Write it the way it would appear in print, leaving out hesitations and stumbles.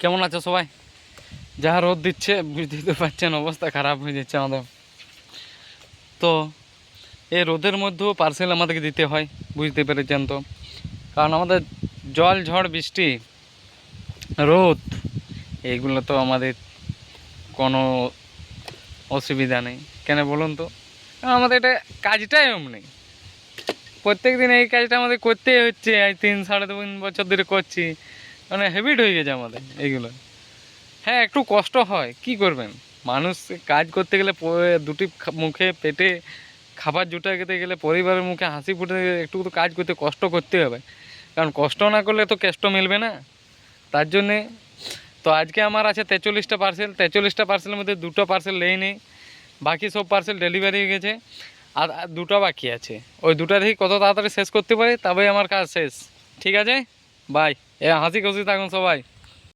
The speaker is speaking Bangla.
কেমন আছো সবাই? যা রোদ দিচ্ছে বুঝতেই তো পারছেন, অবস্থা খারাপ হয়ে যাচ্ছে আমাদের। তো এই রোদের মধ্যেও পার্সেল আমাদেরকে দিতে হয়, বুঝতে পেরেছেন তো। কারণ আমাদের জল, ঝড়, বৃষ্টি, রোদ, এইগুলো তো আমাদের কোনো অসুবিধা নেই। কেন বলুন তো? কারণ আমাদের এটা কাজটাই এমনি, প্রত্যেক দিন এই কাজটা আমাদের করতেই হচ্ছে। আজ 3 সাড়ে 3 বছর ধরে করছি, মানে হ্যাবিট হয়ে গেছে আমাদের এইগুলো। হ্যাঁ, একটু কষ্ট হয়, কি করবেন। মানুষ কাজ করতে গেলে দুটি মুখে পেটে খাবার জুটাতে গেলে, পরিবারের মুখে হাসি ফুটে গেলে একটু তো কাজ করতে কষ্ট করতে হবে। কারণ কষ্ট না করলে তো কেষ্ট মিলবে না। তার জন্যে তো আজকে আমার আছে 43টা পার্সেল। 43টা পার্সেলের মধ্যে 2টো পার্সেল নেই, বাকি সব পার্সেল ডেলিভারি হয়ে গেছে। আর 2টো বাকি আছে, ওই 2টা দেখি কত তাড়াতাড়ি শেষ করতে পারি, তবেই আমার কাজ শেষ। ঠিক আছে, বাই। হাসি খুশি থাকুন সবাই।